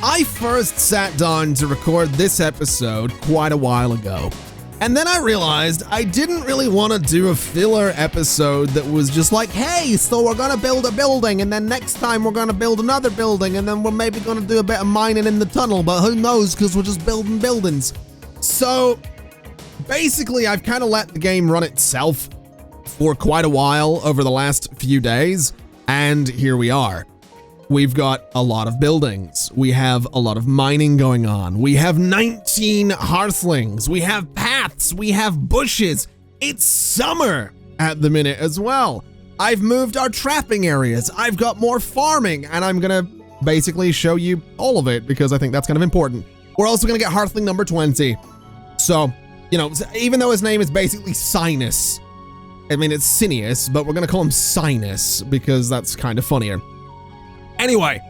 I first sat down to record this episode quite a while ago. And then I realized I didn't really want to do a filler episode that was just like, hey, so we're going to build a building, and then next time we're going to build another building, and then we're maybe going to do a bit of mining in the tunnel, but who knows, because we're just building buildings. So basically, I've kind of let the game run itself for quite a while over the last few days, and here we are. We've got a lot of buildings. We have a lot of mining going on. We have 19 hearthlings. We have paths. We have bushes. It's summer at the minute as well. I've moved our trapping areas. I've got more farming, and I'm going to basically show you all of it because I think that's kind of important. We're also going to get hearthling number 20. So, you know, even though his name is basically Sinus, I mean, it's Cineus, but we're going to call him Sinus because that's kind of funnier. Anyway,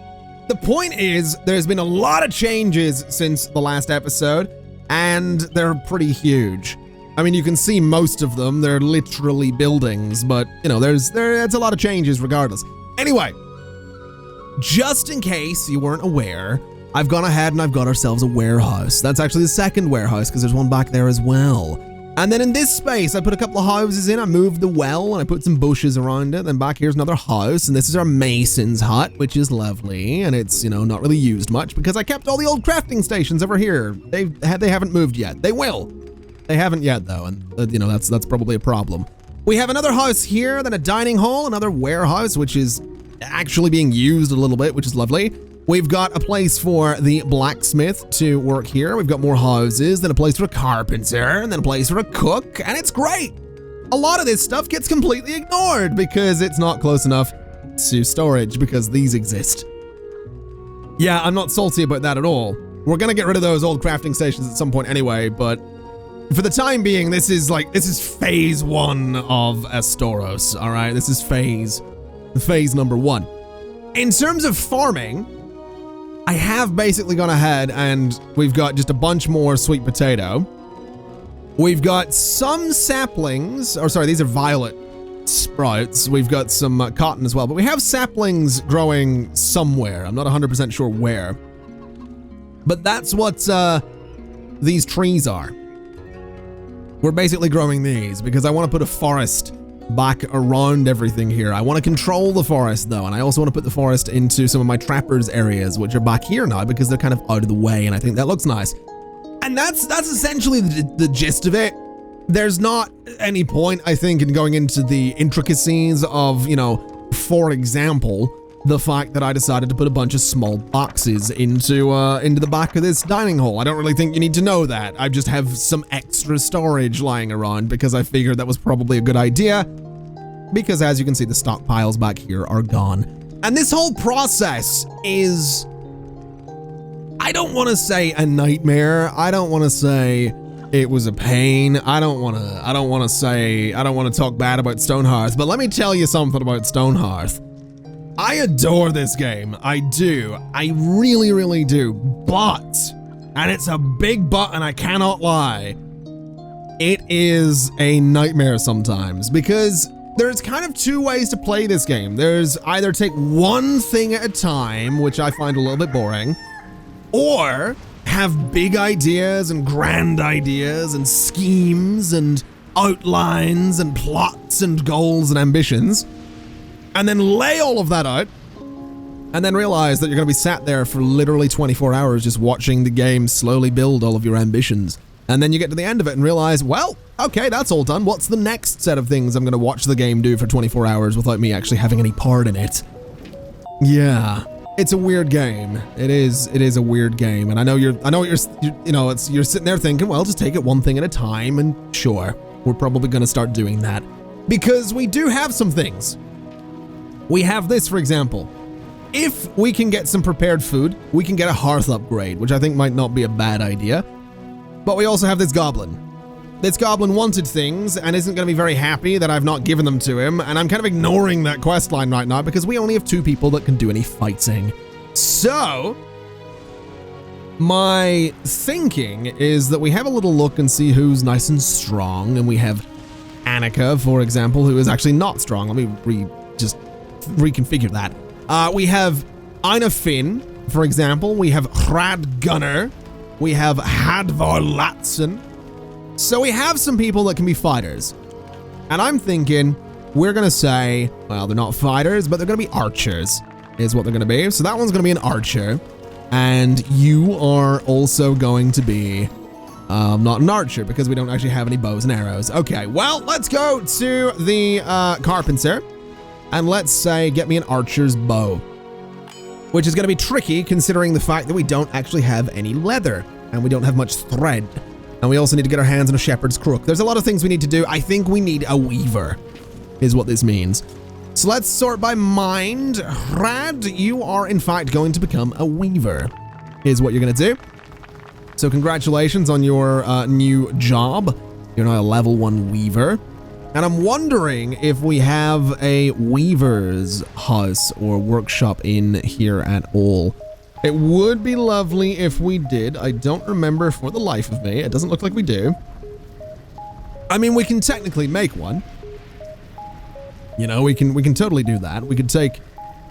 the point is there's been a lot of changes since the last episode, and they're pretty huge. I mean, you can see most of them. They're literally buildings, but, you know, there's a lot of changes regardless. Anyway, just in case you weren't aware, I've gone ahead and I've got ourselves a warehouse. That's actually the second warehouse because there's one back there as well. And then in this space, I put a couple of houses in. I moved the well and I put some bushes around it. Then back here's another house. And this is our mason's hut, which is lovely. And it's, you know, not really used much because I kept all the old crafting stations over here. They haven't moved yet. They will. They haven't yet though. And you know, that's probably a problem. We have another house here, then a dining hall, another warehouse, which is actually being used a little bit, which is lovely. We've got a place for the blacksmith to work here. We've got more houses, then a place for a carpenter, and then a place for a cook, and it's great. A lot of this stuff gets completely ignored because it's not close enough to storage because these exist. Yeah, I'm not salty about that at all. We're gonna get rid of those old crafting stations at some point anyway, but for the time being, this is phase 1 of Astoros, all right? This is phase number 1. In terms of farming, I have basically gone ahead and we've got just a bunch more sweet potato. We've got some saplings, or sorry, these are violet sprouts. We've got some cotton as well, but we have saplings growing somewhere. I'm not 100% sure where, but that's what these trees are. We're basically growing these because I want to put a forest back around everything here. I want to control the forest though, and I also want to put the forest into some of my trappers areas, which are back here now because they're kind of out of the way, and I think that looks nice. And that's essentially the gist of it. There's not any point, I think, in going into the intricacies of, you know, for example, the fact that I decided to put a bunch of small boxes into the back of this dining hall. I don't really think you need to know that. I just have some extra storage lying around because I figured that was probably a good idea, because as you can see, the stockpiles back here are gone. And this whole process is, I don't want to say a nightmare. I don't want to say it was a pain. I don't want to talk bad about StoneHearth, but let me tell you something about StoneHearth. I adore this game. I do. I really, really do. But, and it's a big but, and I cannot lie, it is a nightmare sometimes because there's kind of two ways to play this game. There's either take one thing at a time, which I find a little bit boring, or have big ideas and grand ideas and schemes and outlines and plots and goals and ambitions, and then lay all of that out, and then realize that you're going to be sat there for literally 24 hours just watching the game slowly build all of your ambitions. And then you get to the end of it and realize, well, okay, that's all done. What's the next set of things I'm going to watch the game do for 24 hours without me actually having any part in it? Yeah, it's a weird game. It is a weird game. And I know you're sitting there thinking, well, just take it one thing at a time. And sure, we're probably going to start doing that because we do have some things. We have this, for example. If we can get some prepared food, we can get a hearth upgrade, which I think might not be a bad idea. But we also have this goblin. This goblin wanted things and isn't going to be very happy that I've not given them to him, and I'm kind of ignoring that quest line right now because we only have 2 people that can do any fighting. So, my thinking is that we have a little look and see who's nice and strong, and we have Annika, for example, who is actually not strong. Let me just reconfigure that. We have Aina Finn, for example, we have Hrad Gunner. We have Hadvar Latson. So we have some people that can be fighters. And I'm thinking we're going to say, well, they're not fighters, but they're going to be archers is what they're going to be. So that one's going to be an archer. And you are also going to be not an archer because we don't actually have any bows and arrows. Okay, well, let's go to the carpenter. And let's say, get me an archer's bow. Which is going to be tricky considering the fact that we don't actually have any leather. And we don't have much thread. And we also need to get our hands on a shepherd's crook. There's a lot of things we need to do. I think we need a weaver, is what this means. So let's sort by mind. Rad, you are in fact going to become a weaver, is what you're going to do. So congratulations on your new job. You're now a level 1 weaver. And I'm wondering if we have a weaver's house or workshop in here at all. It would be lovely if we did. I don't remember for the life of me. It doesn't look like we do. I mean, we can technically make one. You know, we can totally do that. We could take,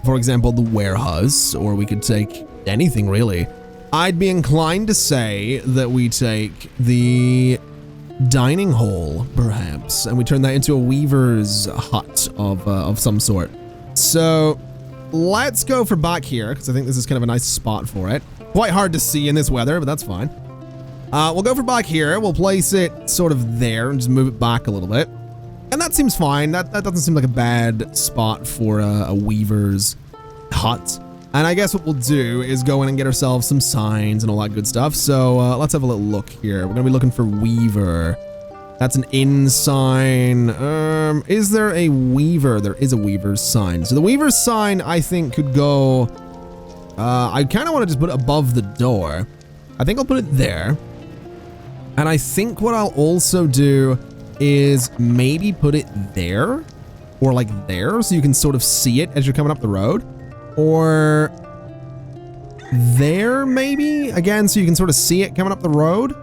for example, the warehouse, or we could take anything really. I'd be inclined to say that we take the dining hall, perhaps, and we turn that into a weaver's hut of some sort. So let's go for back here, because I think this is kind of a nice spot for it. Quite hard to see in this weather, but that's fine. We'll go for back here. We'll place it sort of there and just move it back a little bit. And that seems fine. That doesn't seem like a bad spot for a weaver's hut. And I guess what we'll do is go in and get ourselves some signs and all that good stuff. So let's have a little look here. We're going to be looking for weaver. That's an inn sign. Is there a weaver? There is a weaver's sign. So the weaver's sign, I think, could go... I kind of want to just put it above the door. I think I'll put it there. And I think what I'll also do is maybe put it there. Or like there, so you can sort of see it as you're coming up the road. Or there, maybe? Again, so you can sort of see it coming up the road.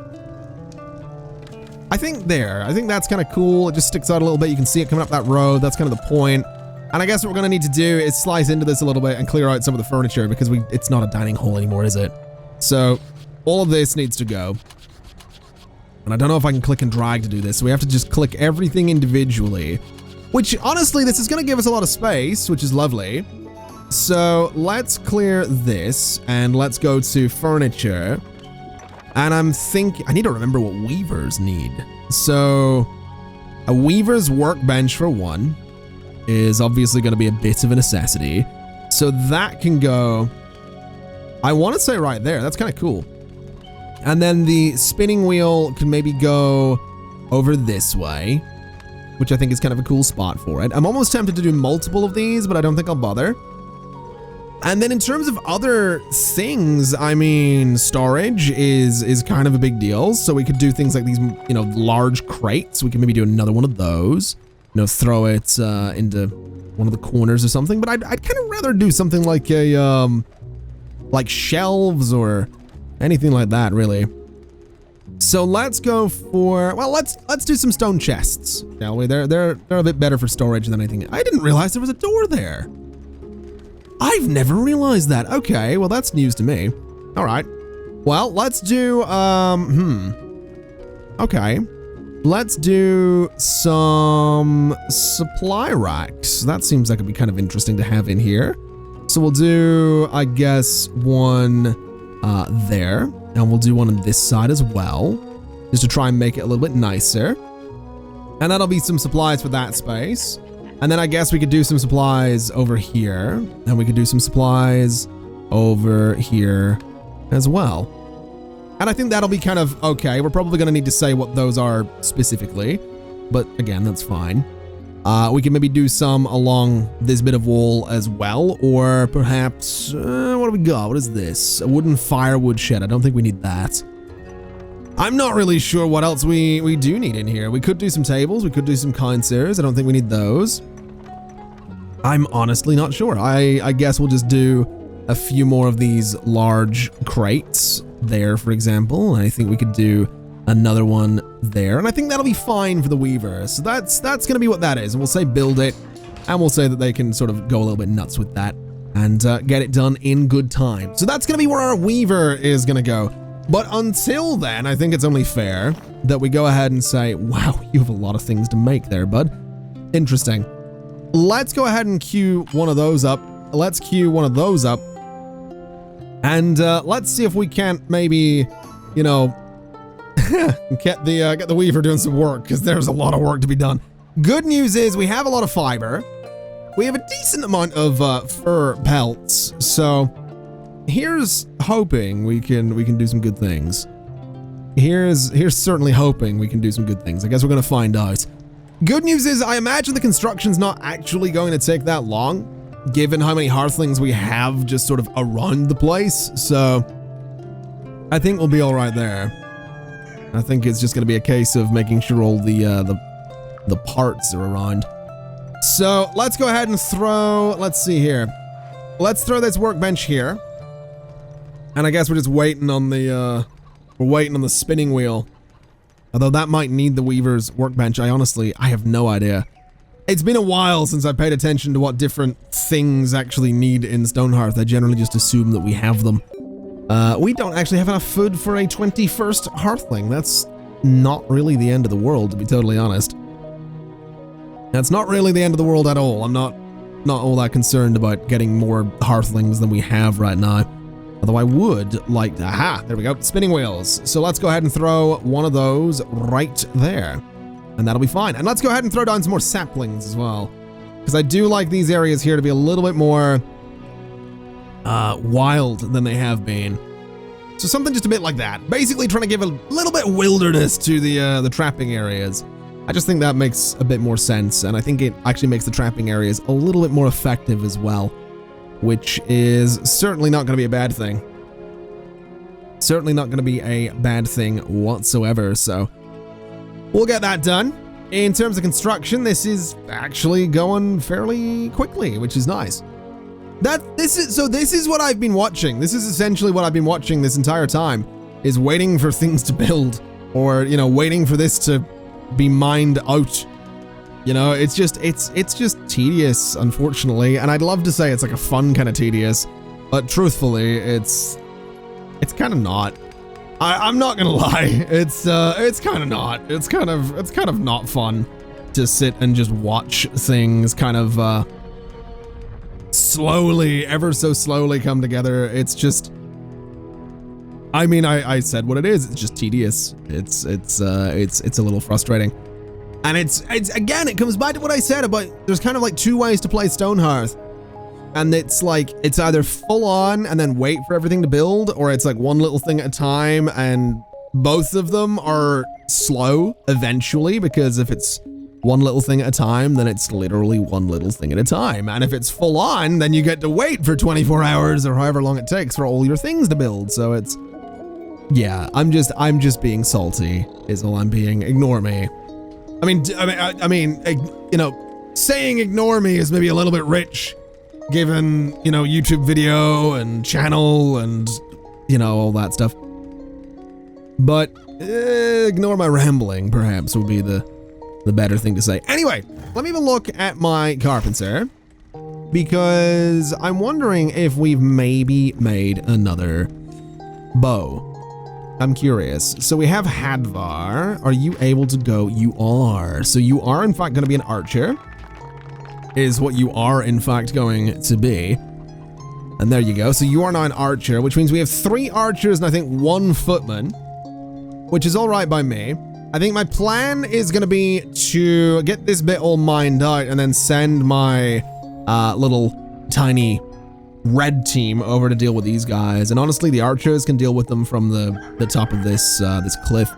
I think there. I think that's kind of cool. It just sticks out a little bit. You can see it coming up that road. That's kind of the point. And I guess what we're going to need to do is slice into this a little bit and clear out some of the furniture because it's not a dining hall anymore, is it? So all of this needs to go. And I don't know if I can click and drag to do this. So we have to just click everything individually, which honestly, this is going to give us a lot of space, which is lovely. So let's clear this and let's go to furniture. And I need to remember what weavers need. So a weaver's workbench for one is obviously going to be a bit of a necessity. So that can go, I want to say right there. That's kind of cool. And then the spinning wheel can maybe go over this way, which I think is kind of a cool spot for it. I'm almost tempted to do multiple of these, but I don't think I'll bother. And then in terms of other things, I mean, storage is kind of a big deal. So we could do things like these, you know, large crates. We can maybe do another one of those, you know, throw it into one of the corners or something. But I'd kind of rather do something like a, like shelves or anything like that, really. So let's go for, well, let's do some stone chests, shall we? They're a bit better for storage than anything. I didn't realize there was a door there. I've never realized that. Okay, well, that's news to me. All right. Well, let's do, okay. Let's do some supply racks. That seems like it'd be kind of interesting to have in here. So we'll do, I guess, one there. And we'll do one on this side as well, just to try and make it a little bit nicer. And that'll be some supplies for that space. And then I guess we could do some supplies over here. And we could do some supplies over here as well. And I think that'll be kind of okay. We're probably going to need to say what those are specifically. But again, that's fine. We can maybe do some along this bit of wall as well. Or perhaps, what do we got? What is this? A wooden firewood shed. I don't think we need that. I'm not really sure what else we do need in here. We could do some tables. We could do some counters. I don't think we need those. I'm honestly not sure. I guess we'll just do a few more of these large crates there, for example. And I think we could do another one there. And I think that'll be fine for the weaver. So that's going to be what that is. And we'll say build it. And we'll say that they can sort of go a little bit nuts with that and get it done in good time. So that's going to be where our weaver is going to go. But until then, I think it's only fair that we go ahead and say, wow, you have a lot of things to make there, bud. Interesting. Let's go ahead and queue one of those up. Let's queue one of those up. And let's see if we can't maybe, you know, get the weaver doing some work, because there's a lot of work to be done. Good news is we have a lot of fiber. We have a decent amount of fur pelts. So here's hoping we can do some good things. Here's certainly hoping we can do some good things. I guess we're gonna find out. Good news is I imagine the construction's not actually going to take that long, given how many hearthlings we have just sort of around the place. So I think we'll be all right there. I think it's just gonna be a case of making sure all the parts are around. So let's go ahead and throw, let's see here. Let's throw this workbench here. And I guess we're just waiting on the, we're waiting on the spinning wheel. Although that might need the weaver's workbench. I have no idea. It's been a while since I paid attention to what different things actually need in StoneHearth. I generally just assume that we have them. We don't actually have enough food for a 21st Hearthling. That's not really the end of the world, to be totally honest. That's not really the end of the world at all. I'm not all that concerned about getting more Hearthlings than we have right now. Although I would like to, aha, there we go, spinning wheels. So let's go ahead and throw one of those right there. And that'll be fine. And let's go ahead and throw down some more saplings as well. Because I do like these areas here to be a little bit more wild than they have been. So something just a bit like that. Basically trying to give a little bit wilderness to the trapping areas. I just think that makes a bit more sense. And I think it actually makes the trapping areas a little bit more effective as well. Which is certainly not going to be a bad thing. Certainly not going to be a bad thing whatsoever, so we'll get that done. In terms of construction, this is actually going fairly quickly, which is nice. This is what I've been watching. This is essentially what I've been watching this entire time, is waiting for things to build, or, you know, waiting for this to be mined out. You know, it's just tedious, unfortunately, and I'd love to say it's like a fun kind of tedious, but truthfully, it's kind of not. I'm not gonna lie, it's kind of not. It's kind of not fun to sit and just watch things kind of slowly, ever so slowly come together. It's just, I mean, I said what it is. It's just tedious. It's a little frustrating. And it's again, it comes back to what I said about there's kind of like two ways to play StoneHearth. And it's like, it's either full on and then wait for everything to build, or it's like one little thing at a time, and both of them are slow eventually, because if it's one little thing at a time, then it's literally one little thing at a time. And if it's full on, then you get to wait for 24 hours or however long it takes for all your things to build. So it's, yeah, I'm just being salty is all I'm being. Ignore me. I mean, you know, saying ignore me is maybe a little bit rich, given, you know, YouTube video and channel and, you know, all that stuff. But ignore my rambling, perhaps, would be the better thing to say. Anyway, let me have a look at my carpenter, because I'm wondering if we've maybe made another bow. I'm curious. So we have Hadvar. Are you able to go? You are. So you are, in fact, going to be an archer. Is what you are, in fact, going to be. And there you go. So you are now an archer, which means we have 3 archers and I think 1 footman, which is all right by me. I think my plan is going to be to get this bit all mined out and then send my little tiny red team over to deal with these guys. And honestly, the archers can deal with them from the top of this this cliff.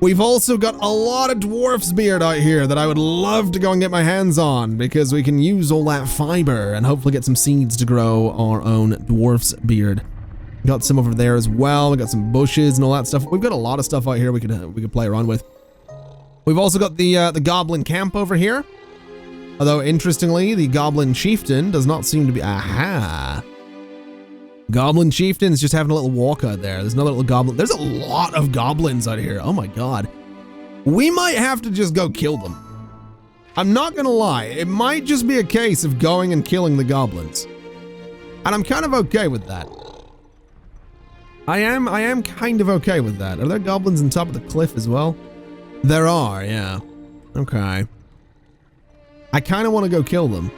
We've also got a lot of dwarf's beard out here that I would love to go and get my hands on, because we can use all that fiber and hopefully get some seeds to grow our own dwarf's beard. Got some over there as well. We got some bushes and all that stuff. We've got a lot of stuff out here we could play around with. We've also got the goblin camp over here. Although, interestingly, the Goblin Chieftain does not seem to be... Aha! Goblin Chieftain's just having a little walk out there. There's another little goblin. There's a lot of goblins out here. Oh my god. We might have to just go kill them. I'm not gonna lie. It might just be a case of going and killing the goblins. And I'm kind of okay with that. I am kind of okay with that. Are there goblins on top of the cliff as well? There are, yeah. Okay. I kind of want to go kill them.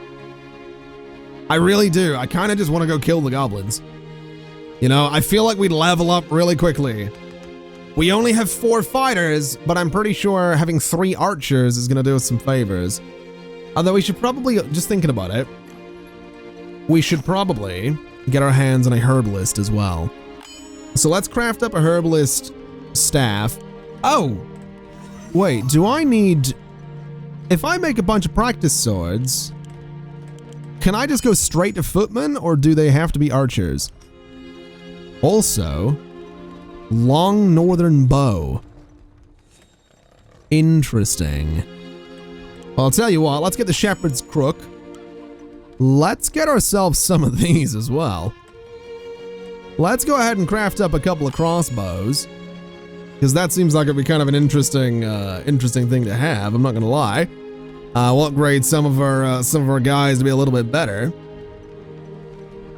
I really do. I kind of just want to go kill the goblins. You know, I feel like we'd level up really quickly. We only have 4 fighters, but I'm pretty sure having 3 archers is going to do us some favors. Although we should probably, just thinking about it, we should probably get our hands on a herbalist as well. So let's craft up a herbalist staff. Oh, wait, do I need... If I make a bunch of practice swords, can I just go straight to footmen, or do they have to be archers? Also, long northern bow. Interesting. Well, I'll tell you what, let's get the shepherd's crook. Let's get ourselves some of these as well. Let's go ahead and craft up a couple of crossbows, because that seems like it'd be kind of an interesting thing to have. I'm not gonna lie. We'll upgrade some of our guys to be a little bit better.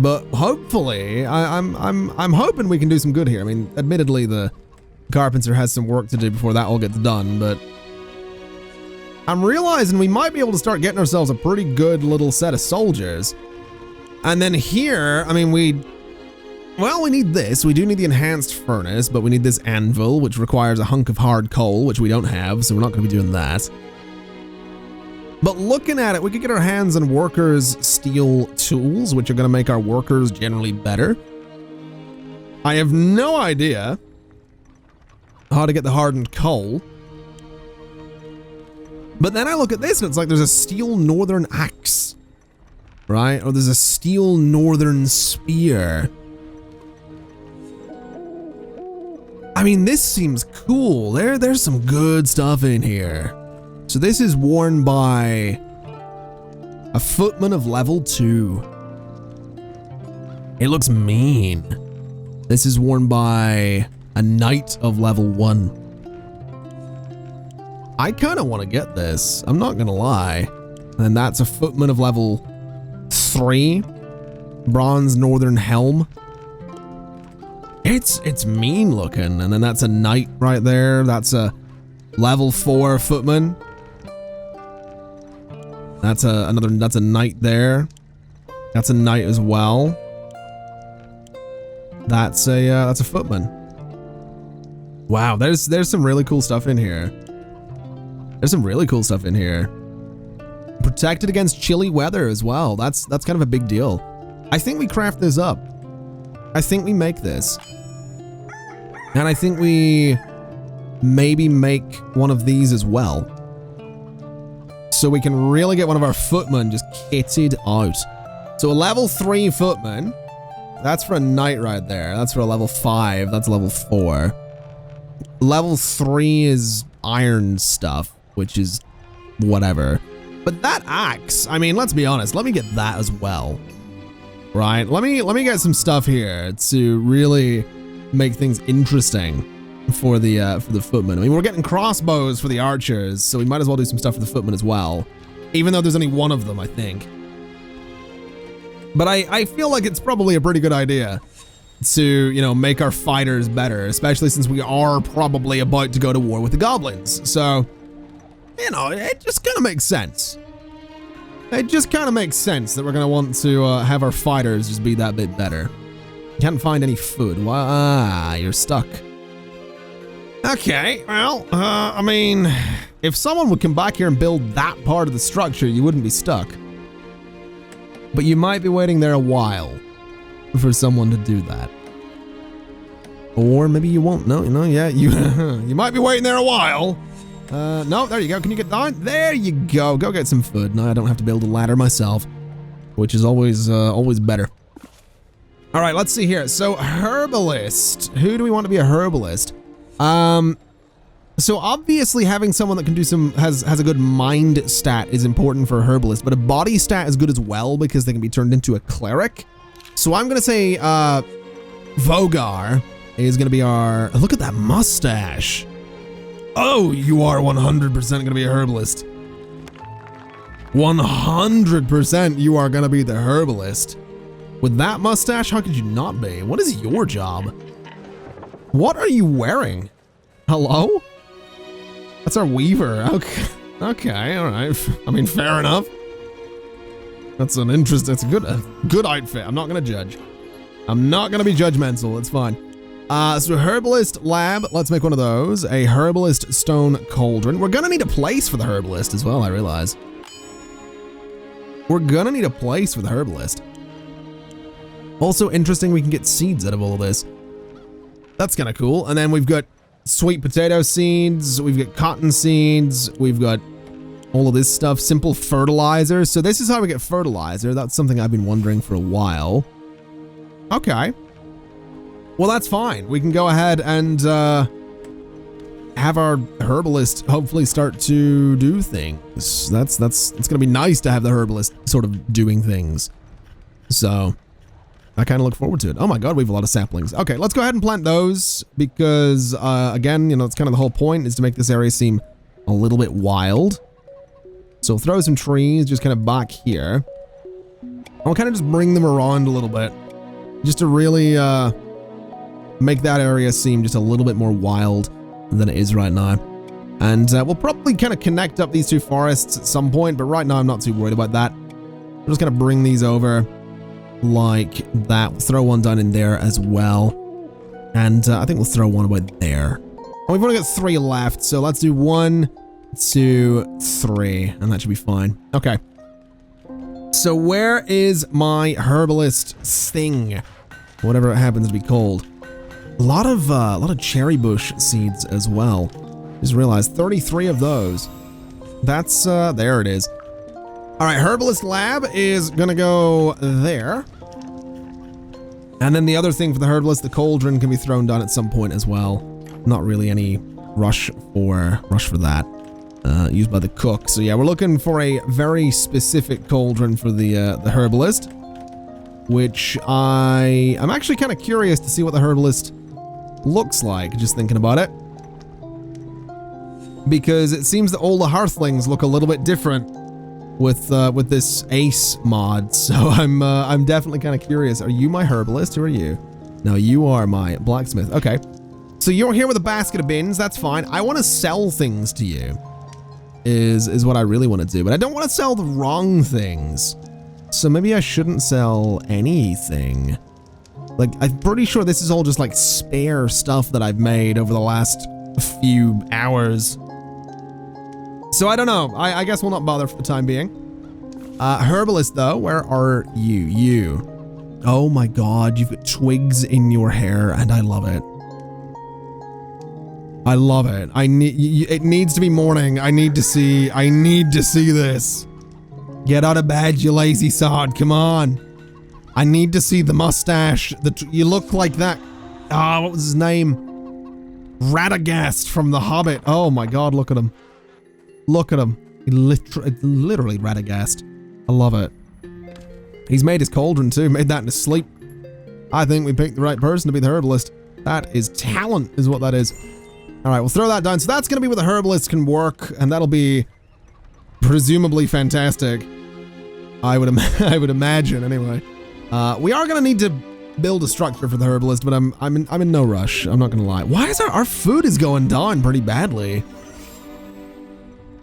But hopefully, I'm hoping we can do some good here. I mean, admittedly, the carpenter has some work to do before that all gets done, but I'm realizing we might be able to start getting ourselves a pretty good little set of soldiers. And then here, I mean, we need this. We do need the enhanced furnace, but we need this anvil, which requires a hunk of hard coal, which we don't have, so we're not going to be doing that. But looking at it, we could get our hands on workers' steel tools, which are going to make our workers generally better. I have no idea how to get the hardened coal. But then I look at this and it's like there's a steel northern axe, right? Or there's a steel northern spear. I mean, this seems cool. There's some good stuff in here. So this is worn by a footman of level 2. It looks mean. This is worn by a knight of level 1. I kind of want to get this. I'm not going to lie. And that's a footman of level 3. Bronze northern helm. It's mean looking. And then that's a knight right there. That's a level 4 footman. That's a knight there. That's a knight as well. That's a footman. Wow, there's some really cool stuff in here. There's some really cool stuff in here. Protected against chilly weather as well. That's kind of a big deal. I think we craft this up. I think we make this. And I think we maybe make one of these as well. So we can really get one of our footmen just kitted out. So a level 3 footman. That's for a knight right there. That's for a level 5. That's level 4. Level 3 is iron stuff, which is whatever. But that axe, I mean, let's be honest. Let me get that as well. Right? Let me get some stuff here to really make things interesting for the footmen. I mean, we're getting crossbows for the archers, so we might as well do some stuff for the footmen as well. Even though there's only one of them, I think. But I feel like it's probably a pretty good idea to, you know, make our fighters better, especially since we are probably about to go to war with the goblins. So, you know, it just kind of makes sense. It just kind of makes sense that we're going to want to have our fighters just be that bit better. Can't find any food. You're stuck. Okay, well, I mean, if someone would come back here and build that part of the structure, you wouldn't be stuck. But you might be waiting there a while for someone to do that. Or maybe you won't. No, yeah, you might be waiting there a while. No, there you go. Can you get down? There you go. Go get some food. No, I don't have to build a ladder myself, which is always better. All right, let's see here. So herbalist. Who do we want to be a herbalist? So obviously having someone that can do has a good mind stat is important for a herbalist, but a body stat is good as well because they can be turned into a cleric. So I'm gonna say Vogar is gonna be our, look at that mustache. Oh, you are 100% gonna be a herbalist. 100% you are gonna be the herbalist. With that mustache, how could you not be? What is your job? What are you wearing? Hello? That's our weaver. Okay. Okay, all right. I mean, fair enough. That's an interest. That's a good outfit. I'm not gonna judge. I'm not gonna be judgmental. It's fine. So herbalist lab. Let's make one of those. A herbalist stone cauldron. We're gonna need a place for the herbalist as well. I realize. We're gonna need a place for the herbalist. Also interesting, we can get seeds out of all of this. That's kind of cool. And then we've got sweet potato seeds. We've got cotton seeds. We've got all of this stuff. Simple fertilizer. So this is how we get fertilizer. That's something I've been wondering for a while. Okay. Well, that's fine. We can go ahead and have our herbalist hopefully start to do things. It's gonna be nice to have the herbalist sort of doing things. So I kind of look forward to it. Oh my god, we have a lot of saplings. Okay, let's go ahead and plant those because again, you know, it's kind of the whole point is to make this area seem a little bit wild. So throw some trees just kind of back here. I'll kind of just bring them around a little bit just to really make that area seem just a little bit more wild than it is right now. And we'll probably kind of connect up these two forests at some point, but right now I'm not too worried about that. We're just gonna bring these over like that. We'll throw one down in there as well. And I think we'll throw one about there. And we've only got 3 left, so let's do 1, 2, 3, and that should be fine. Okay. So where is my herbalist thing? Whatever it happens to be called. A lot of cherry bush seeds as well. Just realized 33 of those. That's there it is. All right, herbalist lab is gonna go there. And then the other thing for the herbalist, the cauldron can be thrown down at some point as well. Not really any rush for that. Used by the cook. So yeah, we're looking for a very specific cauldron for the herbalist, which I'm actually kind of curious to see what the herbalist looks like, just thinking about it. Because it seems that all the hearthlings look a little bit different with this ace mod. So I'm definitely kind of curious. Are you my herbalist? Who are you? No, you are my blacksmith. Okay. So you're here with a basket of bins. That's fine. I want to sell things to you. Is what I really want to do, but I don't want to sell the wrong things. So maybe I shouldn't sell anything. Like, I'm pretty sure this is all just like spare stuff that I've made over the last few hours. So I don't know. I guess we'll not bother for the time being. Herbalist though, where are you? You. Oh my god, you've got twigs in your hair and I love it. I love it. It needs to be morning. I need to see this. Get out of bed, you lazy sod. Come on. I need to see the mustache. You look like that. Ah, what was his name? Radagast from The Hobbit. Oh my god, look at him. Look at him. Literally Radagast. I love it. He's made his cauldron too. Made that in his sleep. I think we picked the right person to be the herbalist. That is talent, is what that is. All right, we'll throw that down. So that's going to be where the herbalist can work, and that'll be presumably fantastic. I would imagine, anyway. We are going to need to build a structure for the herbalist, but I'm in no rush. I'm not going to lie. Why is our food is going down pretty badly?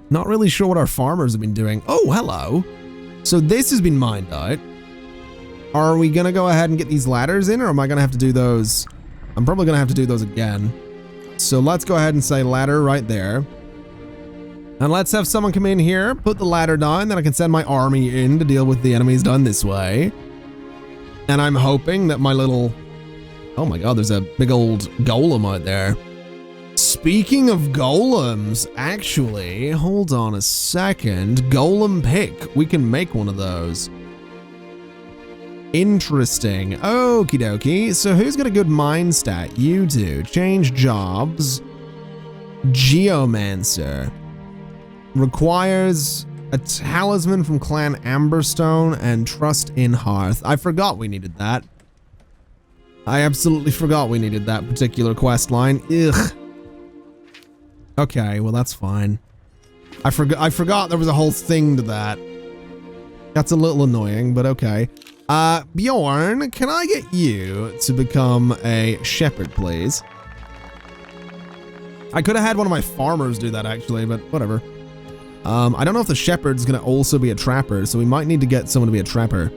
Not really sure what our farmers have been doing. Oh, hello. So this has been mined out. Are we going to go ahead and get these ladders in, or am I going to have to do those? I'm probably going to have to do those again. So let's go ahead and say ladder right there. And let's have someone come in here, put the ladder down, then I can send my army in to deal with the enemies done this way. And I'm hoping that my little... Oh my god, there's a big old golem out there. Speaking of golems, actually, hold on a second. Golem pick. We can make one of those. Interesting. Okie dokie. So who's got a good mind stat? You do. Change jobs. Geomancer. Requires a talisman from Clan Amberstone and trust in Hearth. I forgot we needed that. I absolutely forgot we needed that particular quest line. Ugh. Okay, well that's fine. I forgot there was a whole thing to that. That's a little annoying, but okay. Bjorn, can I get you to become a shepherd, please? I could have had one of my farmers do that, actually, but whatever. I don't know if the shepherd's going to also be a trapper, so we might need to get someone to be a trapper.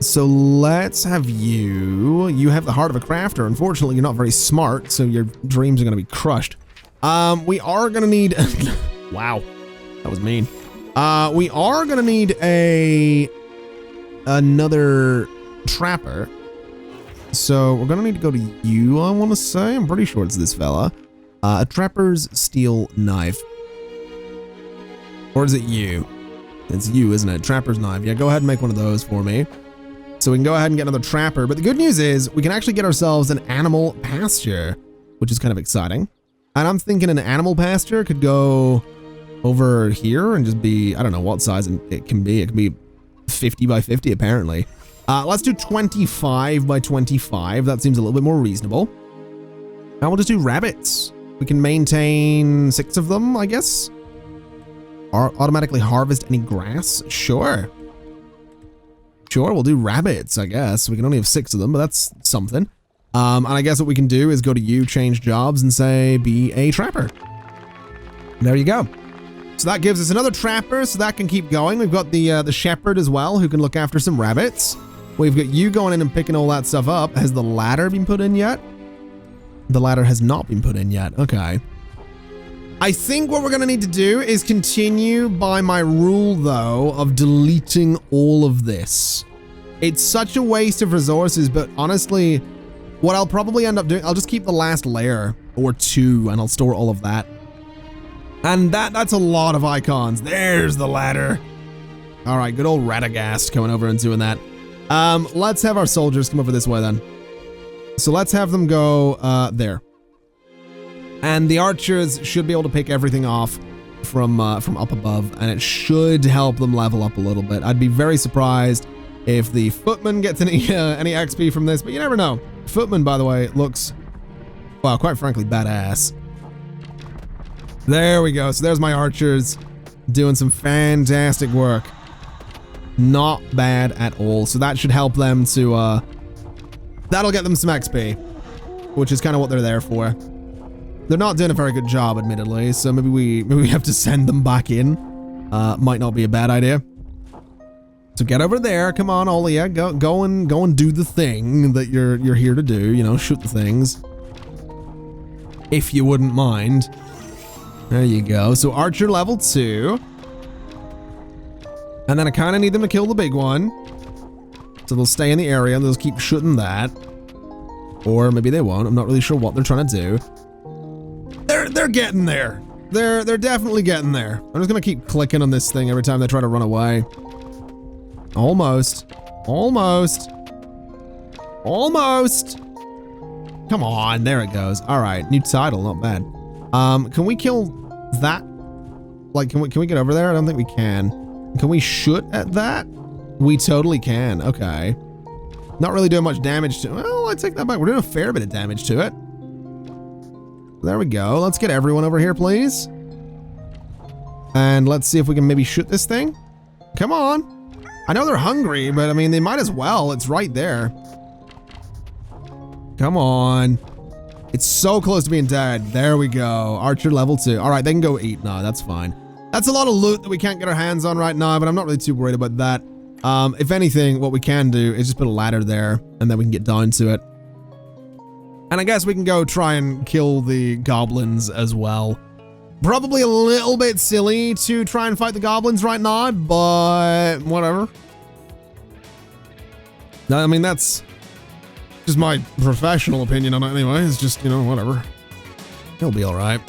So let's have you. You have the heart of a crafter. Unfortunately, you're not very smart, so your dreams are going to be crushed. We are going to need... Wow, that was mean. We are going to need another trapper. So we're going to need to go to you, I want to say. I'm pretty sure it's this fella. A trapper's steel knife. Or is it you? It's you, isn't it? Trapper's knife. Yeah, go ahead and make one of those for me. So we can go ahead and get another trapper. But the good news is we can actually get ourselves an animal pasture, which is kind of exciting. And I'm thinking an animal pasture could go over here and just be, I don't know what size it can be. It can be 50 by 50 apparently. Let's do 25 by 25. That seems a little bit more reasonable. And we'll just do rabbits. We can maintain 6 of them, I guess. Automatically harvest any grass? Sure. Sure, we'll do rabbits, I guess. We can only have 6 of them, but that's something. And I guess what we can do is go to you, change jobs, and say, be a trapper. There you go. So that gives us another trapper, so that can keep going. We've got the shepherd as well, who can look after some rabbits. We've got you going in and picking all that stuff up. Has the ladder been put in yet? The ladder has not been put in yet. Okay. I think what we're going to need to do is continue by my rule, though, of deleting all of this. It's such a waste of resources, but honestly, what I'll probably end up doing, I'll just keep the last layer or 2, and I'll store all of that. And that's a lot of icons. There's the ladder. All right, good old Radagast coming over and doing that. Let's have our soldiers come over this way then. So let's have them go there. And the archers should be able to pick everything off from up above, and it should help them level up a little bit. I'd be very surprised if the footman gets any XP from this, but you never know. Footman, by the way, looks, well, quite frankly, badass. There we go. So there's my archers doing some fantastic work. Not bad at all. So that should help them to, that'll get them some XP, which is kind of what they're there for. They're not doing a very good job, admittedly, so maybe we have to send them back in. Might not be a bad idea. So get over there, come on, all of you, go and do the thing that you're here to do. You know, shoot the things, if you wouldn't mind. There you go. So archer level 2, and then I kind of need them to kill the big one. So they'll stay in the area and they'll keep shooting that, or maybe they won't. I'm not really sure what they're trying to do. They're getting there. They're definitely getting there. I'm just gonna keep clicking on this thing every time they try to run away. Almost. Almost. Almost. Come on, there it goes. All right, new title, not bad. Can we kill that? Like, can we get over there? I don't think we can. Can we shoot at that? We totally can. Okay. Not really doing much damage to. Well, I take that back. We're doing a fair bit of damage to it. There we go. Let's get everyone over here, please. And let's see if we can maybe shoot this thing. Come on. I know they're hungry, but I mean, they might as well. It's right there. Come on. It's so close to being dead. There we go. Archer level 2. All right, they can go eat now. That's fine. That's a lot of loot that we can't get our hands on right now, but I'm not really too worried about that. If anything, what we can do is just put a ladder there, and then we can get down to it. And I guess we can go try and kill the goblins as well. Probably a little bit silly to try and fight the goblins right now, but whatever. I mean, that's just my professional opinion on it anyway. It's just, you know, whatever. He'll be all right.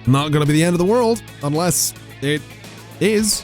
Not gonna be the end of the world, unless it is.